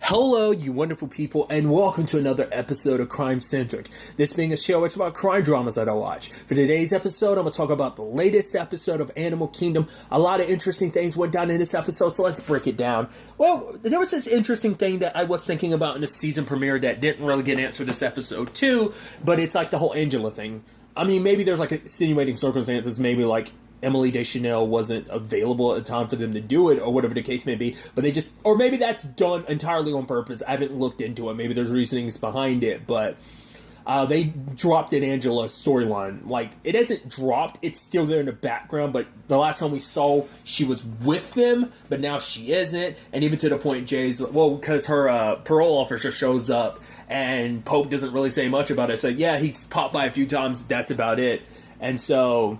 Hello, you wonderful people, and welcome to another episode of Crime Centric. This being a show where it's about crime dramas that I watch. For today's episode, I'm going to talk about the latest episode of Animal Kingdom. A lot of interesting things went down in this episode, so let's break it down. Well, there was this interesting thing that I was thinking about in the season premiere that didn't really get answered this episode too, but it's like the whole Angela thing. I mean, maybe there's like extenuating circumstances, maybe like Emily Deschanel wasn't available at the time for them to do it, or whatever the case may be, but they just, or maybe that's done entirely on purpose. I haven't looked into it. Maybe there's reasonings behind it, but they dropped an Angela storyline. Like, it isn't dropped, it's still there in the background, but the last time we saw, she was with them, but now she isn't, and even to the point Jay's, well, because her parole officer shows up, and Pope doesn't really say much about it. It's like, yeah, he's popped by a few times, that's about it. And so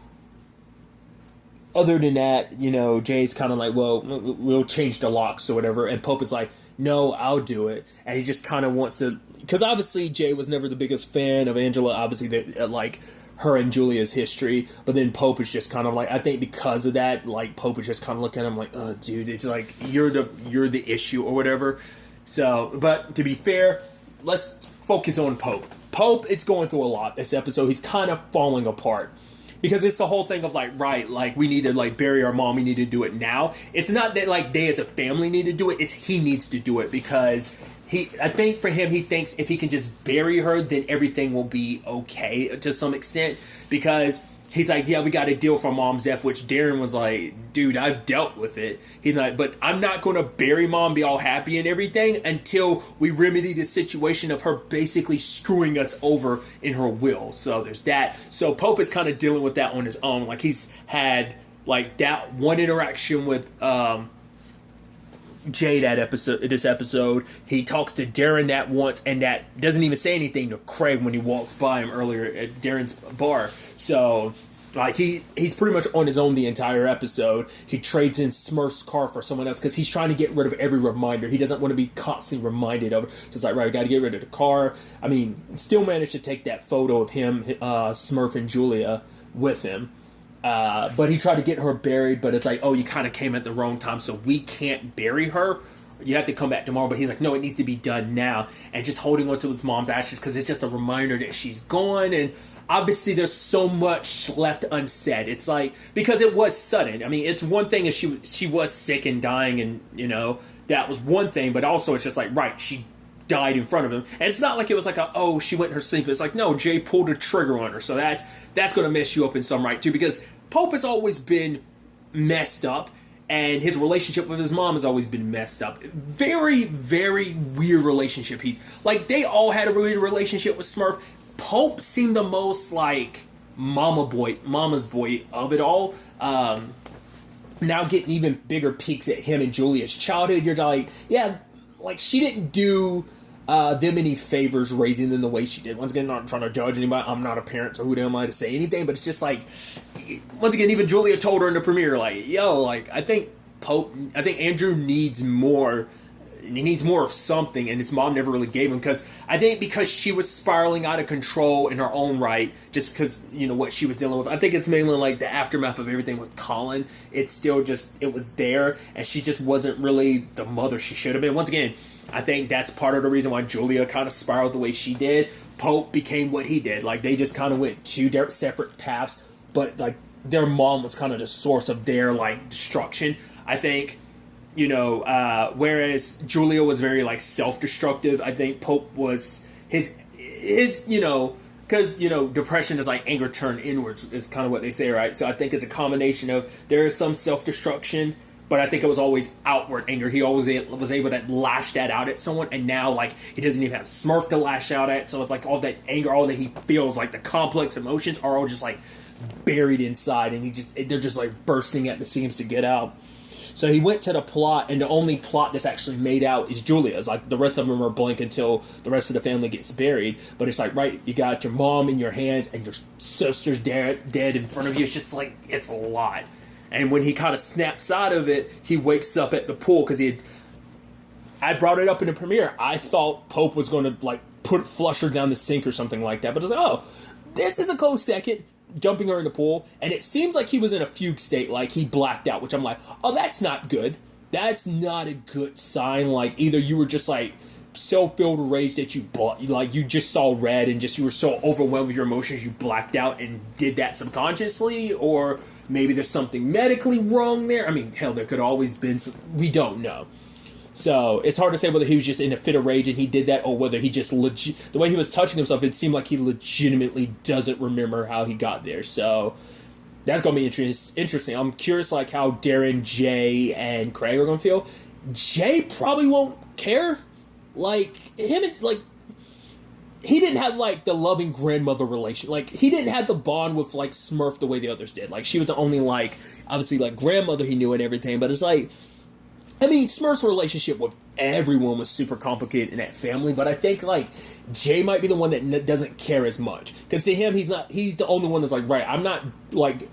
other than that, you know, Jay's kind of like, well, we'll change the locks or whatever. And Pope is like, no, I'll do it. And he just kind of wants to, because obviously Jay was never the biggest fan of Angela, obviously, like her and Julia's history. But then Pope is just kind of like, I think because of that, like, Pope is just kind of looking at him like, oh, dude, it's like, you're the issue or whatever. So, but to be fair, let's focus on Pope. Pope, it's going through a lot this episode. He's kind of falling apart. Because it's the whole thing of like, right, like we need to like bury our mom, we need to do it now. It's not that like they as a family need to do it, it's he needs to do it because I think for him, he thinks if he can just bury her, then everything will be okay to some extent. Because he's like, yeah, we got to deal for mom's death, which Darren was like, dude, I've dealt with it. He's like, but I'm not going to bury mom, be all happy and everything until we remedy the situation of her basically screwing us over in her will. So there's that. So Pope is kind of dealing with that on his own. Like he's had like that one interaction with Jay this episode. He talks to Darren that once, and that doesn't even say anything to Craig when he walks by him earlier at Darren's bar. So like he's pretty much on his own the entire episode. He trades in Smurf's car for someone else because he's trying to get rid of every reminder. He doesn't want to be constantly reminded of it. So it's like, right, we got to get rid of the car. I mean, still managed to take that photo of him, Smurf and Julia with him. But he tried to get her buried, but it's like, oh, you kind of came at the wrong time, so we can't bury her. You have to come back tomorrow. But he's like, no, it needs to be done now. And just holding on to his mom's ashes because it's just a reminder that she's gone. And obviously there's so much left unsaid. It's like, because it was sudden. I mean, it's one thing if she was sick and dying, and, you know, that was one thing. But also it's just like, right, she died in front of him. And it's not like it was like she went in her sleep. It's like, no, Jay pulled a trigger on her. So that's going to mess you up in some right too, because Pope has always been messed up, and his relationship with his mom has always been messed up. Very, very weird relationship. Like, they all had a weird relationship with Smurf. Pope seemed the most like mama's boy of it all. Now getting even bigger peeks at him and Julia's childhood. You're like, yeah, like she didn't do them any favors raising them the way she did. Once again, not trying to judge anybody. I'm not a parent, so who am I to say anything? But it's just like, once again, even Julia told her in the premiere, like, yo, like, I think Andrew needs more. He needs more of something, and his mom never really gave him, because I think because she was spiraling out of control in her own right, just because, you know, what she was dealing with. I think it's mainly like the aftermath of everything with Colin. It's still just, it was there, and she just wasn't really the mother she should have been. Once again, I think that's part of the reason why Julia kind of spiraled the way she did. Pope became what he did. Like, they just kind of went two separate paths, but like their mom was kind of the source of their like destruction, I think. You know, whereas Julia was very like self-destructive, I think Pope was his, you know, because, you know, depression is like anger turned inwards is kind of what they say, right? So I think it's a combination of, there is some self-destruction, but I think it was always outward anger. He always was able to lash that out at someone, and now like he doesn't even have Smurf to lash out at, so it's like all that anger, all that he feels, like the complex emotions are all just like buried inside, and they're just like bursting at the seams to get out. So he went to the plot, and the only plot that's actually made out is Julia's. Like, the rest of them are blank until the rest of the family gets buried. But it's like, right, you got your mom in your hands, and your sister's dead in front of you. It's just like, it's a lot. And when he kind of snaps out of it, he wakes up at the pool, because I brought it up in the premiere. I thought Pope was going to, like, flush her down the sink or something like that. But I was like, oh, this is a close second. Dumping her in the pool, and it seems like he was in a fugue state, like he blacked out, which I'm like, oh, that's not good. that's not a good sign. Like, either you were just like so filled with rage that you just saw red and just you were so overwhelmed with your emotions you blacked out and did that subconsciously, or maybe there's something medically wrong there. I mean, hell, there could have always been some, we don't know. So it's hard to say whether he was just in a fit of rage and he did that, or whether he just the way he was touching himself, it seemed like he legitimately doesn't remember how he got there. So that's gonna be interesting. I'm curious, like, how Darren, Jay, and Craig are gonna feel. Jay probably won't care. Like, he didn't have, like, the loving grandmother relation. Like, he didn't have the bond with, like, Smurf the way the others did. Like, she was the only, like, obviously, like, grandmother he knew and everything. But it's like, I mean, Smurf's relationship with everyone was super complicated in that family. But I think, like, Jay might be the one that doesn't care as much. Because to him, he's the only one that's like, right, I'm not, like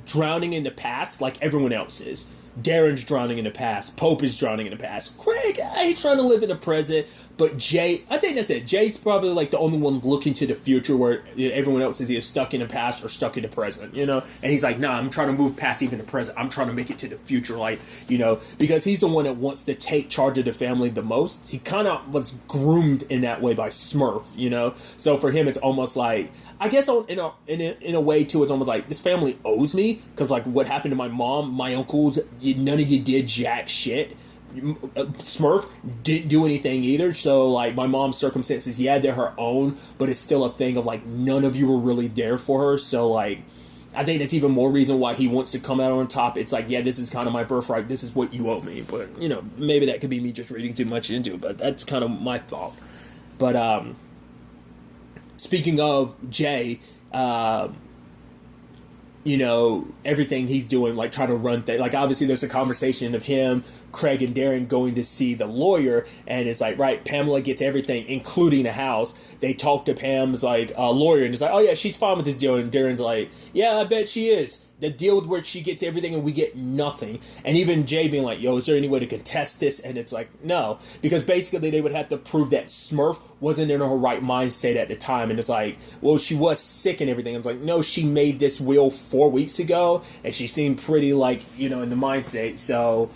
drowning in the past like everyone else is. Darren's drowning in the past. Pope is drowning in the past. Craig, he's trying to live in the present. But Jay, I think that's it. Jay's probably like the only one looking to the future, where everyone else is either stuck in the past or stuck in the present, you know? And he's like, nah, I'm trying to move past even the present. I'm trying to make it to the future, like, you know, because he's the one that wants to take charge of the family the most. He kind of was groomed in that way by Smurf, you know? So for him, it's almost like, I guess in a way, too, it's almost like, this family owes me, because, like, what happened to my mom, my uncles, none of you did jack shit. Smurf didn't do anything either, so, like, my mom's circumstances, yeah, they're her own, but it's still a thing of, like, none of you were really there for her, so, like, I think that's even more reason why he wants to come out on top. It's like, yeah, this is kind of my birthright, this is what you owe me, but, you know, maybe that could be me just reading too much into it, but that's kind of my thought. But, speaking of Jay, you know, everything he's doing, like, trying to run things. Like, obviously, there's a conversation of him, Craig, and Darren going to see the lawyer, and it's like, right, Pamela gets everything, including the house. They talk to Pam's, like, lawyer, and it's like, oh, yeah, she's fine with this deal. And Darren's like, yeah, I bet she is. The deal where she gets everything and we get nothing. And even Jay being like, yo, is there any way to contest this? And it's like, no. Because basically they would have to prove that Smurf wasn't in her right mind state at the time. And it's like, well, she was sick and everything. It's like, no, she made this will 4 weeks ago. And she seemed pretty, like, you know, in the mind state. So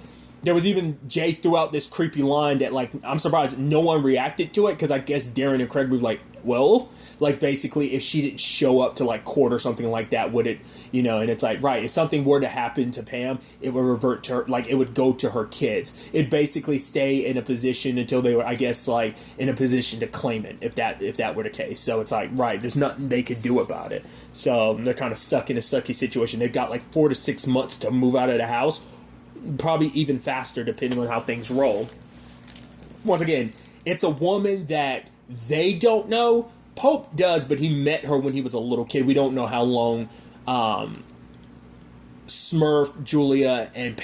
there was even Jay threw out this creepy line that, like, I'm surprised no one reacted to it. Because I guess Darren and Craig would be like, well, like, basically, if she didn't show up to, like, court or something like that, would it, you know, and it's like, right, if something were to happen to Pam, it would revert to her, like, it would go to her kids. It'd basically stay in a position until they were, I guess, like, in a position to claim it, if that were the case. So it's like, right, there's nothing they could do about it. So they're kind of stuck in a sucky situation. They've got, like, 4 to 6 months to move out of the house, probably even faster, depending on how things roll. Once again, it's a woman that they don't know. Pope does, but he met her when he was a little kid. We don't know how long Smurf, Julia, and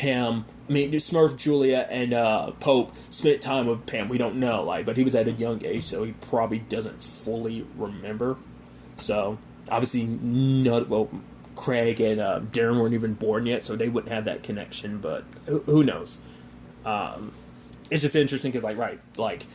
Pope spent time with Pam. We don't know, like, but he was at a young age, so he probably doesn't fully remember. So, obviously, Craig and Darren weren't even born yet, so they wouldn't have that connection, but who knows? It's just interesting because, like, right, like,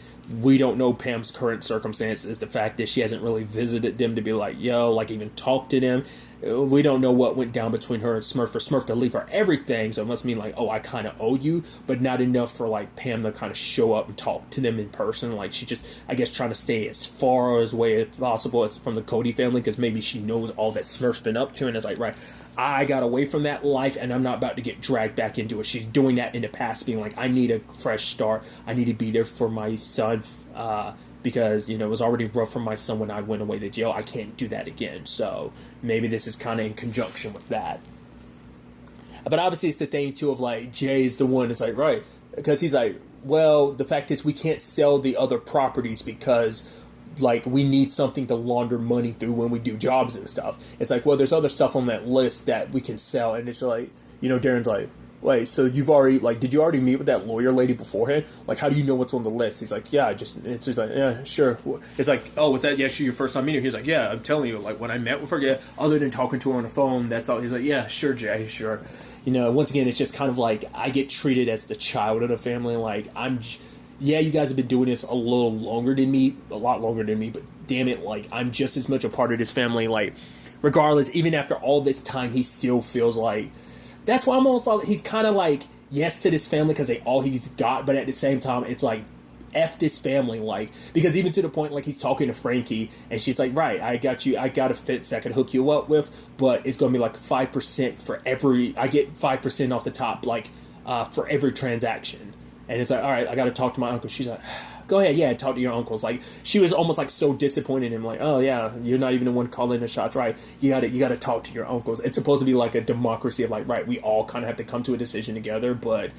we don't know Pam's current circumstances. The fact that she hasn't really visited them to be like, yo, like, even talk to them. We don't know what went down between her and Smurf. For Smurf to leave her everything, so it must mean, like, oh, I kind of owe you, but not enough for, like, Pam to kind of show up and talk to them in person. Like, she just, I guess, trying to stay as far away as possible from the Cody family, because maybe she knows all that Smurf's been up to, and it's like, right, I got away from that life, and I'm not about to get dragged back into it. She's doing that in the past, being like, I need a fresh start. I need to be there for my son, because, you know, it was already rough for my son when I went away to jail. I can't do that again. So maybe this is kind of in conjunction with that. But obviously it's the thing, too, of, like, Jay's the one that's like, right, because he's like, well, the fact is we can't sell the other properties because, like, we need something to launder money through when we do jobs and stuff. It's like, well, there's other stuff on that list that we can sell. And it's like, you know, Darren's like, wait, so you've already, like, did you already meet with that lawyer lady beforehand? Like, how do you know what's on the list? He's like, yeah, it's just like, yeah, sure. It's like, oh, what's that? Yeah, sure, your first time meeting her. He's like, yeah, I'm telling you, like, when I met with her, yeah, other than talking to her on the phone, that's all. He's like, yeah, sure, Jay, sure. You know, once again, it's just kind of like, I get treated as the child of the family. Like, yeah, you guys have been doing this a lot longer than me, but damn it, like, I'm just as much a part of this family. Like, regardless, even after all this time, he still feels like, that's why I'm almost like, he's kind of like, yes to this family because they all he's got, but at the same time, it's like, F this family, like, because even to the point, like, he's talking to Frankie, and she's like, right, I got a fence I can hook you up with, but it's gonna be like 5% for every, I get 5% off the top, like, for every transaction. And it's like, all right, I gotta talk to my uncle. She's like, go ahead, yeah, talk to your uncles. Like, she was almost like so disappointed in him, like, oh yeah, you're not even the one calling the shots, right? You gotta talk to your uncles. It's supposed to be like a democracy of like, right, we all kind of have to come to a decision together, but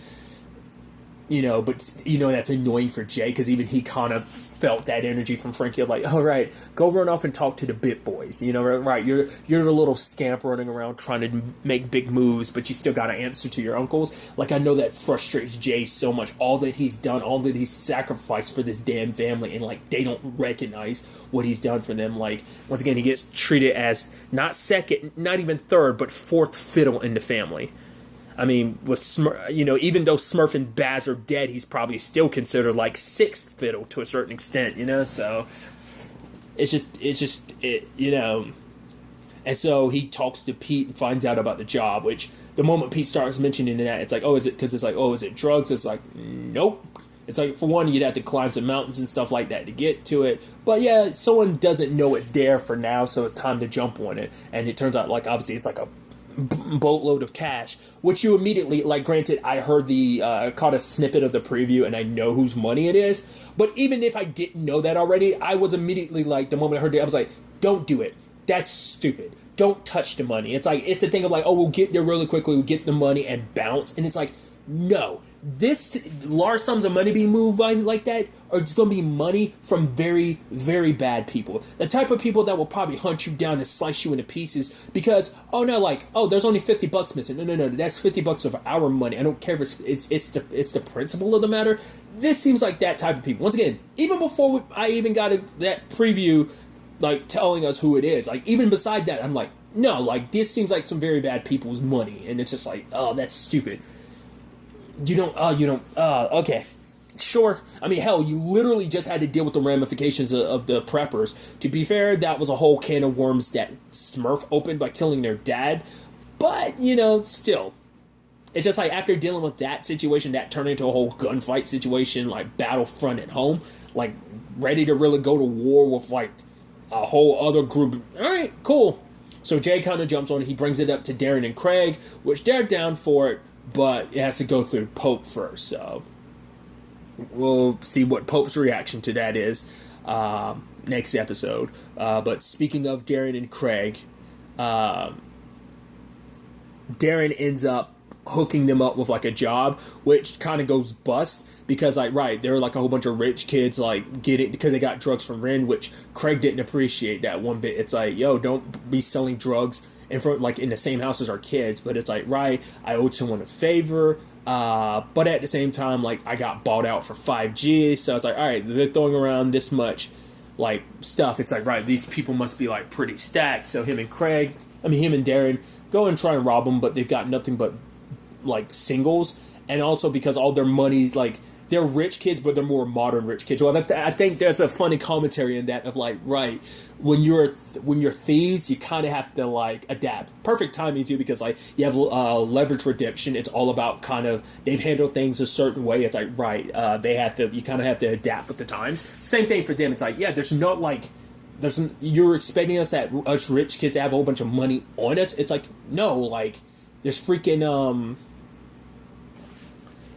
that's annoying for Jay, because even he kind of felt that energy from Frankie of like, all right, go run off and talk to the bit boys, right? You're the little scamp running around trying to make big moves, but you still got to answer to your uncles. Like, I know that frustrates Jay so much, all that he's done, all that he's sacrificed for this damn family, and like, they don't recognize what he's done for them. Like, once again, he gets treated as not second, not even third, but fourth fiddle in the family. I mean, with even though Smurf and Baz are dead, he's probably still considered like sixth fiddle to a certain extent, So it's just And so he talks to Pete and finds out about the job. Which the moment Pete starts mentioning that, it's like, oh, is it? Because it's like, oh, is it drugs? It's like, nope. It's like, for one, you'd have to climb some mountains and stuff like that to get to it. But yeah, someone doesn't know it's there for now, so it's time to jump on it. And it turns out, like, obviously, it's like a boatload of cash, which you immediately, like, granted, I heard caught a snippet of the preview and I know whose money it is, but even if I didn't know that already, I was immediately like, the moment I heard it, I was like, don't do it, that's stupid, don't touch the money. It's like, it's the thing of like, oh, we'll get there really quickly, we'll get the money and bounce, and it's like, no, this large sums of money being moved by like that are just going to be money from very, very bad people. The type of people that will probably hunt you down and slice you into pieces because, oh no, like, oh, there's only $50 missing. No, that's $50 of our money. I don't care if it's the principle of the matter. This seems like that type of people. Once again, even before I even got that preview, like, telling us who it is, like, even beside that, I'm like, no, like, this seems like some very bad people's money, and it's just like, oh, that's stupid. Okay. Sure. I mean, hell, you literally just had to deal with the ramifications of the preppers. To be fair, that was a whole can of worms that Smurf opened by killing their dad. But, still. It's just like, after dealing with that situation, that turned into a whole gunfight situation, like, battlefront at home. Like, ready to really go to war with, like, a whole other group. Alright, cool. So Jay kind of jumps on it. He brings it up to Darren and Craig, which they're down for it. But it has to go through Pope first, so we'll see what Pope's reaction to that is next episode. But speaking of Darren and Craig, Darren ends up hooking them up with like a job, which kind of goes bust because, like, right, there were like a whole bunch of rich kids like getting, because they got drugs from Ren, which Craig didn't appreciate that one bit. It's like, yo, don't be selling drugs in the same house as our kids, but it's like, right, I owed someone a favor, but at the same time, like, I got bought out for 5G, so it's like, all right, they're throwing around this much, like, stuff. It's like, right, these people must be, like, pretty stacked, so him and Darren go and try and rob them, but they've got nothing but, like, singles, and also because all their money's, like, they're rich kids, but they're more modern rich kids. Well, I think there's a funny commentary in that of like, right, when you're thieves, you kind of have to like adapt. Perfect timing too, because like you have leverage redemption. It's all about kind of they've handled things a certain way. It's like, right, you kind of have to adapt with the times. Same thing for them. It's like, yeah, you're expecting us rich kids to have a whole bunch of money on us. It's like, no, like there's freaking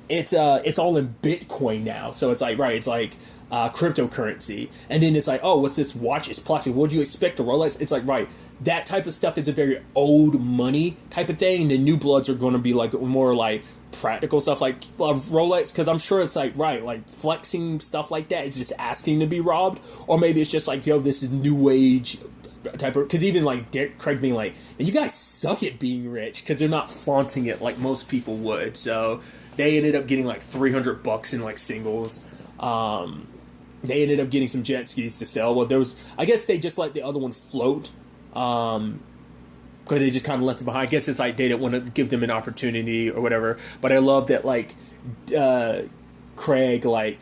it's all in Bitcoin now, so it's like, right, it's like cryptocurrency, and then it's like, oh, what's this watch? It's plastic. What do you expect, a Rolex? It's like, right, that type of stuff is a very old money type of thing, and the new bloods are going to be like more like practical stuff like Rolex, because I'm sure it's like, right, like flexing stuff like that is just asking to be robbed, or maybe it's just like, yo, this is new age type of, because even like Craig being like, you guys suck at being rich, because they're not flaunting it like most people would, so they ended up getting like $300 in like singles. They ended up getting some jet skis to sell. Well, I guess they just let the other one float, because they just kind of left it behind. I guess it's like they didn't want to give them an opportunity or whatever. But I love that like Craig like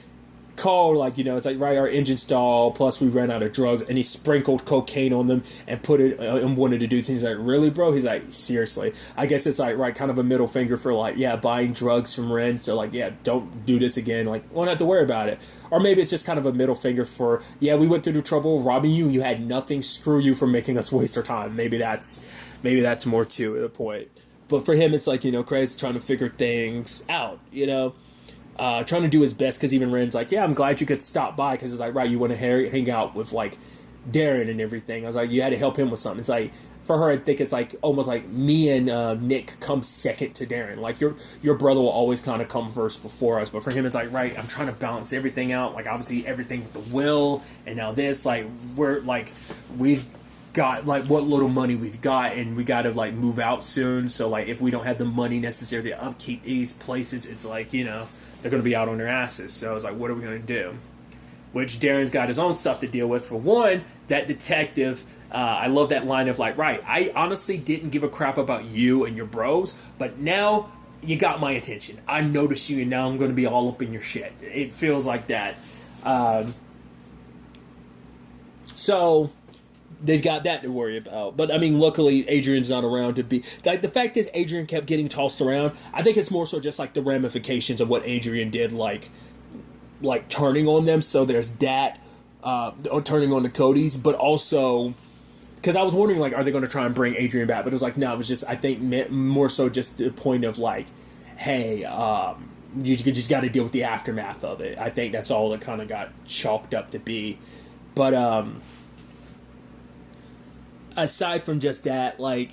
called, like, you know, it's like, right, our engine stalled, plus we ran out of drugs, and he sprinkled cocaine on them and put it in one of the dudes, and he's like, really, bro? He's like, seriously. I guess it's like, right, kind of a middle finger for, like, yeah, buying drugs from Ren, so, like, yeah, don't do this again, like, won't have to worry about it. Or maybe it's just kind of a middle finger for, yeah, we went through the trouble of robbing you, and you had nothing, screw you for making us waste our time. Maybe that's more to the point. But for him, it's like, you know, Craig's trying to figure things out, you know, trying to do his best, because even Ren's like, yeah, I'm glad you could stop by, because it's like, right, you want to hang out with, like, Darren and everything. I was like, you had to help him with something. It's like, for her, I think it's like, almost like me and Nick come second to Darren. Like, your brother will always kind of come first before us. But for him, it's like, right, I'm trying to balance everything out. Like, obviously, everything with the will, and now this, like, we've got, like, what little money we've got, and we got to, like, move out soon. So, like, if we don't have the money necessary to upkeep these places, it's like, you know, they're going to be out on their asses. So it's like, what are we going to do? Which Darren's got his own stuff to deal with. For one, that detective, I love that line of, like, right, I honestly didn't give a crap about you and your bros, but now you got my attention. I noticed you, and now I'm going to be all up in your shit. It feels like that. So they've got that to worry about. But, I mean, luckily, Adrian's not around to be... Like, the fact is, Adrian kept getting tossed around. I think it's more so just, like, the ramifications of what Adrian did, like turning on them. So there's that, turning on the Codys, but also... Because I was wondering, like, are they going to try and bring Adrian back? But it was like, no, it was just, I think, more so just the point of, like, hey, you just got to deal with the aftermath of it. I think that's all it kind of got chalked up to be. But, aside from just that, like,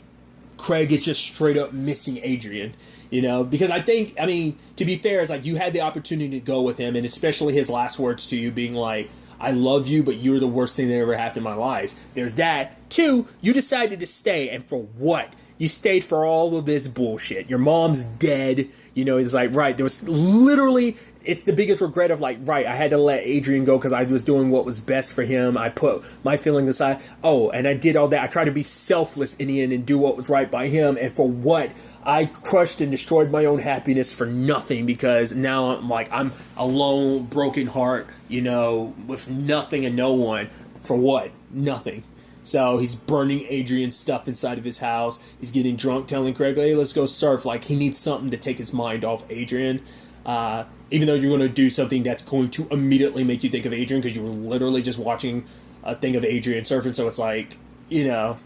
Craig is just straight up missing Adrian, you know? Because I think, I mean, to be fair, it's like you had the opportunity to go with him, and especially his last words to you being like, I love you, but you're the worst thing that ever happened in my life. There's that. 2, you decided to stay, and for what? You stayed for all of this bullshit. Your mom's dead. You know, it's like, right, there was literally, it's the biggest regret of, like, right, I had to let Adrian go because I was doing what was best for him. I put my feelings aside. Oh, and I did all that. I tried to be selfless in the end and do what was right by him, and for what? I crushed and destroyed my own happiness for nothing, because now I'm alone, broken heart, you know, with nothing and no one. For what? Nothing. So he's burning Adrian's stuff inside of his house. He's getting drunk, telling Craig, hey, let's go surf. Like, he needs something to take his mind off Adrian. Even though you're going to do something that's going to immediately make you think of Adrian, because you were literally just watching a thing of Adrian surfing. So it's like, you know.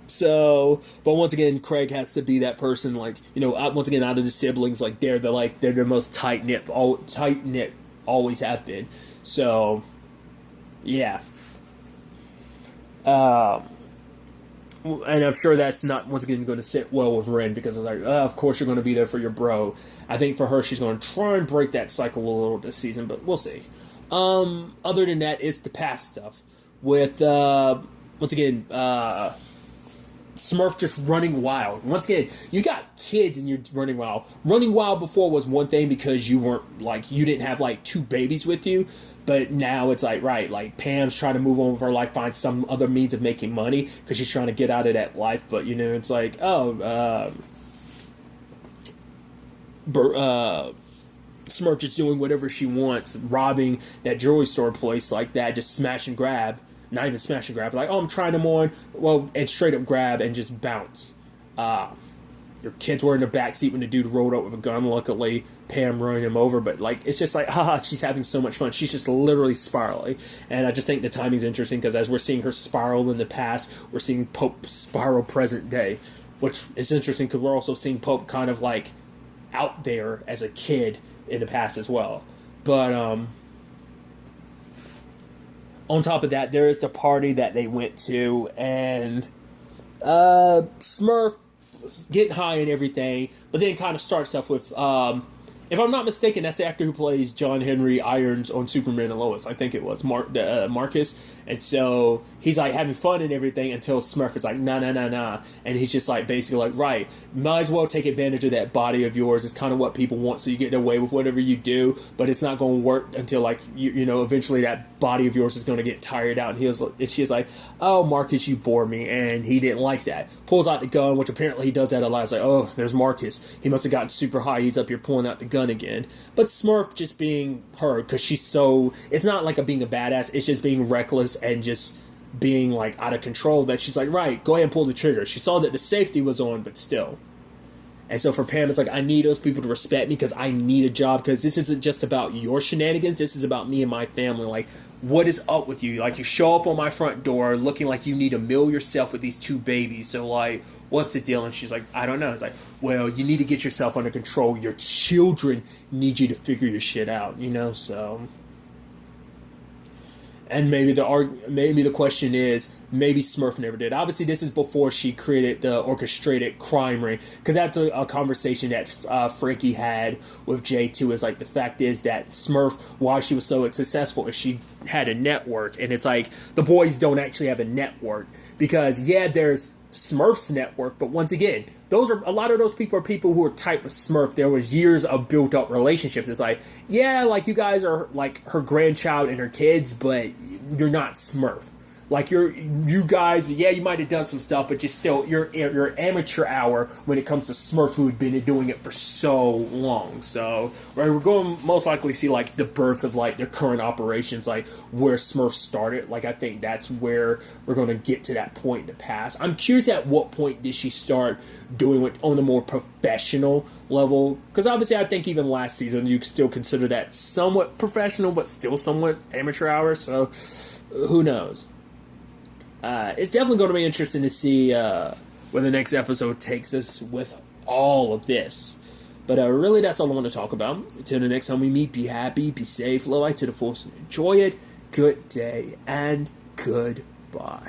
So, but once again, Craig has to be that person, like, you know, once again, out of the siblings, like, they're the most tight-knit, always have been. So, yeah. And I'm sure that's not, once again, going to sit well with Ren, because it's like, of course you're going to be there for your bro. I think for her, she's going to try and break that cycle a little this season, but we'll see. Other than that, it's the past stuff. With, once again, Smurf just running wild. Once again, you got kids and you're running wild. Running wild before was one thing because you weren't, like, you didn't have, like, 2 babies with you. But now it's like, right, like, Pam's trying to move on with her life, find some other means of making money because she's trying to get out of that life. But, you know, it's like, Smurf just doing whatever she wants, robbing that jewelry store place like that, just smash and grab. Not even smash and grab, like, oh, I'm trying them on, well, and straight up grab and just bounce. Your kids were in the backseat when the dude rolled up with a gun. Luckily, Pam running him over, but, like, it's just like, haha, she's having so much fun. She's just literally spiraling. And I just think the timing's interesting, because as we're seeing her spiral in the past, we're seeing Pope spiral present day, which is interesting because we're also seeing Pope kind of, like, out there as a kid in the past as well. But, on top of that, there is the party that they went to, and Smurf getting high and everything, but then kind of starts stuff with, if I'm not mistaken, that's the actor who plays John Henry Irons on Superman and Lois. I think it was Marcus. And so he's like having fun and everything until Smurf is like, nah. And he's just like basically like, right, might as well take advantage of that body of yours. It's kind of what people want, so you get away with whatever you do, but it's not going to work until, like, you know, eventually that body of yours is going to get tired out. And she's like, oh, Marcus, you bore me. And he didn't like that. Pulls out the gun, which apparently he does that a lot. It's like, oh, there's Marcus. He must have gotten super high. He's up here pulling out the gun. gun again. But Smurf just being her, because she's so, it's not like being a badass, it's just being reckless and just being like out of control, that she's like, right, go ahead and pull the trigger. She saw that the safety was on, but still. And so for Pam, it's like, I need those people to respect me because I need a job, because this isn't just about your shenanigans, this is about me and my family. Like, what is up with you? Like, you show up on my front door looking like you need a meal yourself with these 2 babies, so like, what's the deal? And she's like, I don't know. It's like, well, you need to get yourself under control. Your children need you to figure your shit out, you know? So, and maybe the question is, maybe Smurf never did. Obviously, this is before she created the orchestrated crime ring, because that's a conversation that Frankie had with J2, is like, the fact is that Smurf, why she was so successful, is she had a network, and it's like, the boys don't actually have a network, because, yeah, there's Smurf's network, but once again, a lot of those people are people who are tight with Smurf. There was years of built up relationships. It's like, yeah, like, you guys are like her grandchild and her kids, but you're not Smurf. Like, you guys, yeah, you might have done some stuff, but you're amateur hour when it comes to Smurf, who had been doing it for so long. So, right, we're going to most likely see, like, the birth of, like, the current operations, like, where Smurf started. Like, I think that's where we're going to get to that point in the past. I'm curious, at what point did she start doing it on a more professional level? Because obviously, I think even last season, you still consider that somewhat professional, but still somewhat amateur hour. So, who knows? It's definitely going to be interesting to see where the next episode takes us with all of this. But really, that's all I want to talk about. Until the next time we meet, be happy, be safe, love light to the fullest, and enjoy it. Good day, and goodbye.